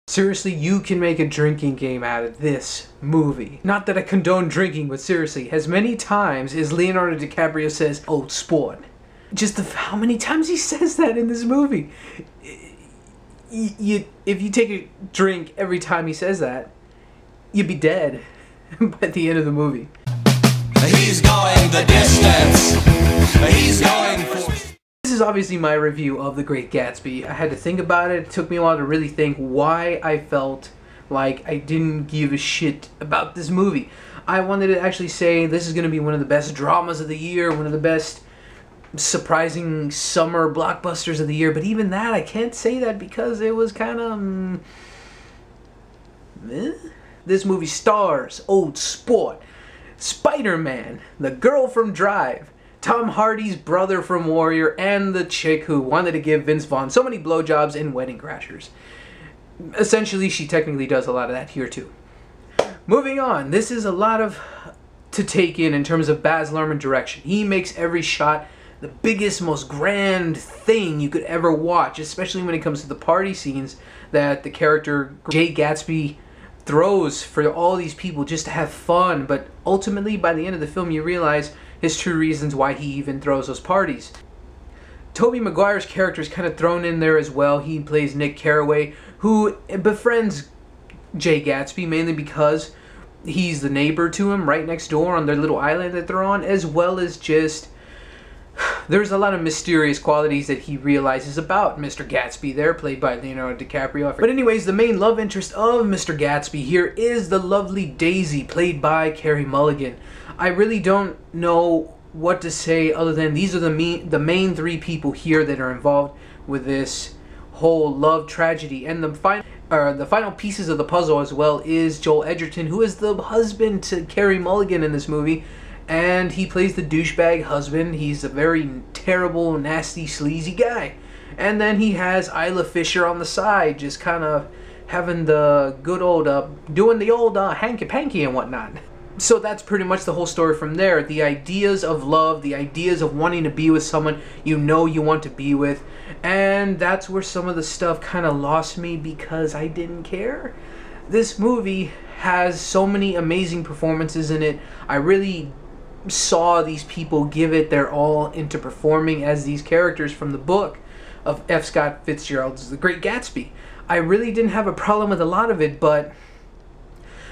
Seriously, you can make a drinking game out of this movie. Not that I condone drinking, but seriously, as many times as Leonardo DiCaprio says, "old sport," just how many times he says that in this movie. If you take a drink every time he says that, you'd be dead by the end of the movie. He's going the distance. He's going for... This is obviously my review of The Great Gatsby. I had to think about it. It took me a while to really think why I felt like I didn't give a shit about this movie. I wanted to actually say this is going to be one of the best dramas of the year, one of the best surprising summer blockbusters of the year, but even that, I can't say that because it was kind of... This movie stars Old Sport, Spider-Man, the girl from Drive, Tom Hardy's brother from Warrior, and the chick who wanted to give Vince Vaughn so many blowjobs in Wedding Crashers. Essentially, she technically does a lot of that here too. Moving on, this is a lot to take in terms of Baz Lurhman direction. He makes every shot the biggest, most grand thing you could ever watch, especially when it comes to the party scenes that the character Jay Gatsby throws for all these people just to have fun. But ultimately, by the end of the film, you realize his true reasons why he even throws those parties. Tobey Maguire's character is kind of thrown in there as well. He plays Nick Carraway, who befriends Jay Gatsby mainly because he's the neighbor to him right next door on their little island that they're on, as well as just there's a lot of mysterious qualities that he realizes about Mr. Gatsby there, played by Leonardo DiCaprio. But anyways, the main love interest of Mr. Gatsby here is the lovely Daisy, played by Carey Mulligan. I really don't know what to say other than these are the main three people here that are involved with this whole love tragedy. And the final pieces of the puzzle as well is Joel Edgerton, who is the husband to Carey Mulligan in this movie. And he plays the douchebag husband. He's a very terrible, nasty, sleazy guy. And then he has Isla Fisher on the side, just kind of having the good old, doing the old hanky-panky and whatnot. So that's pretty much the whole story from there. The ideas of love, the ideas of wanting to be with someone you know you want to be with. And that's where some of the stuff kind of lost me because I didn't care. This movie has so many amazing performances in it. I really saw these people give it their all into performing as these characters from the book of F. Scott Fitzgerald's The Great Gatsby. I really didn't have a problem with a lot of it, but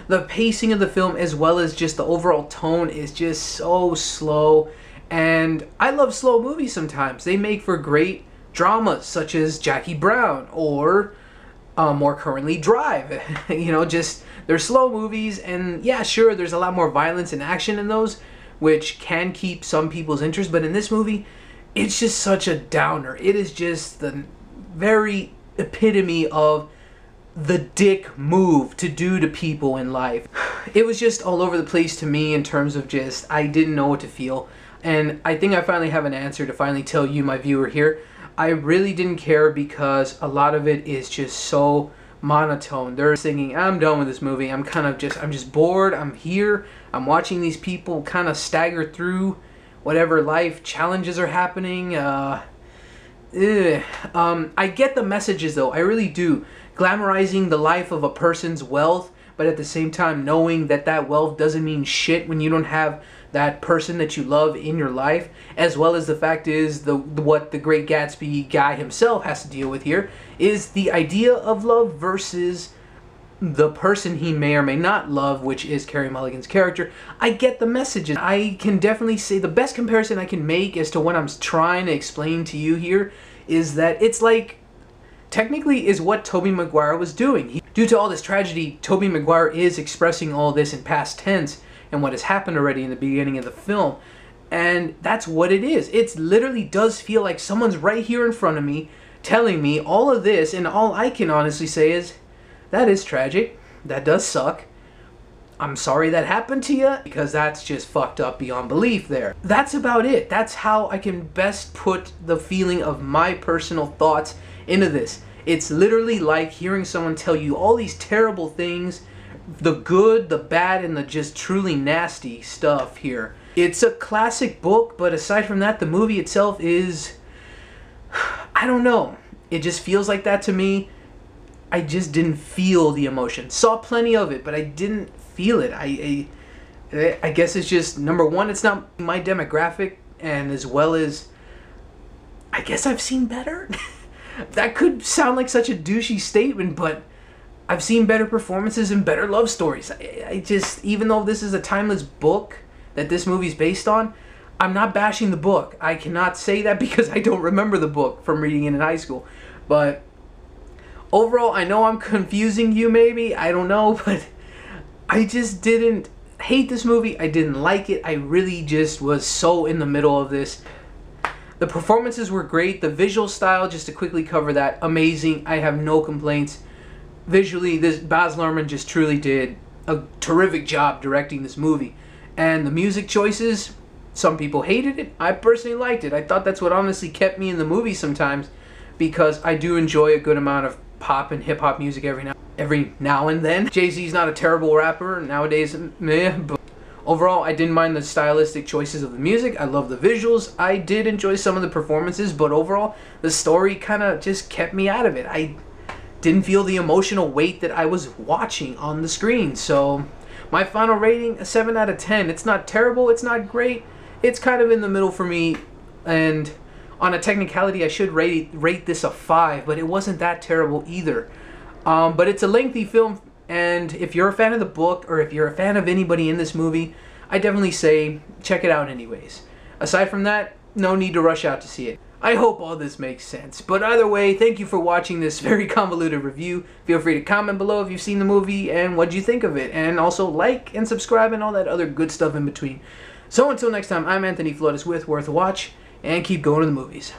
the pacing of the film as well as just the overall tone is just so slow. And I love slow movies sometimes. They make for great dramas such as Jackie Brown or more currently Drive. You know, just they're slow movies, and yeah, sure, there's a lot more violence and action in those, which can keep some people's interest, but in this movie, it's just such a downer. It is just the very epitome of the dick move to do to people in life. It was just all over the place to me in terms of just, I didn't know what to feel. And I think I finally have an answer to finally tell you, my viewer here. I really didn't care because a lot of it is just so monotone. They're thinking, I'm done with this movie. I'm just bored. I'm here. I'm watching these people kind of stagger through whatever life challenges are happening. I get the messages though. I really do. Glamorizing the life of a person's wealth, but at the same time knowing that that wealth doesn't mean shit when you don't have that person that you love in your life, as well as the fact is what the Great Gatsby guy himself has to deal with here is the idea of love versus the person he may or may not love, which is Carey Mulligan's character. I get the messages. I can definitely say the best comparison I can make as to what I'm trying to explain to you here is that it's like technically is what Tobey Maguire was doing. Due to all this tragedy, Tobey Maguire is expressing all this in past tense and what has happened already in the beginning of the film. And that's what it is. It literally does feel like someone's right here in front of me telling me all of this, and all I can honestly say is, that is tragic. That does suck. I'm sorry that happened to you, because that's just fucked up beyond belief there. That's about it. That's how I can best put the feeling of my personal thoughts into this. It's literally like hearing someone tell you all these terrible things, the good, the bad, and the just truly nasty stuff here. It's a classic book, but aside from that, the movie itself is, I don't know. It just feels like that to me. I just didn't feel the emotion. Saw plenty of it, but I didn't feel it. I guess it's just, number one, it's not my demographic, and as well as, I guess I've seen better. That could sound like such a douchey statement, but I've seen better performances and better love stories. I just, even though this is a timeless book that this movie's based on, I'm not bashing the book. I cannot say that because I don't remember the book from reading it in high school. But overall, I know I'm confusing you maybe, I don't know, but I just didn't hate this movie. I didn't like it. I really just was so in the middle of this. The performances were great. The visual style, just to quickly cover that, amazing. I have no complaints. Visually, this Baz Lurhman just truly did a terrific job directing this movie. And the music choices, some people hated it. I personally liked it. I thought that's what honestly kept me in the movie sometimes, because I do enjoy a good amount of pop and hip-hop music every now and then. Jay-Z's not a terrible rapper nowadays, meh, but overall, I didn't mind the stylistic choices of the music. I love the visuals. I did enjoy some of the performances, but overall, the story kind of just kept me out of it. I didn't feel the emotional weight that I was watching on the screen. So my final rating, a 7 out of 10. It's not terrible, it's not great, it's kind of in the middle for me. And on a technicality, I should rate this a 5, but it wasn't that terrible either. But it's a lengthy film, and if you're a fan of the book, or if you're a fan of anybody in this movie, I definitely say check it out anyways. Aside from that, no need to rush out to see it. I hope all this makes sense. But either way, thank you for watching this very convoluted review. Feel free to comment below if you've seen the movie and what you think of it. And also like and subscribe and all that other good stuff in between. So until next time, I'm Anthony Flores with Worth a Watch, and keep going to the movies.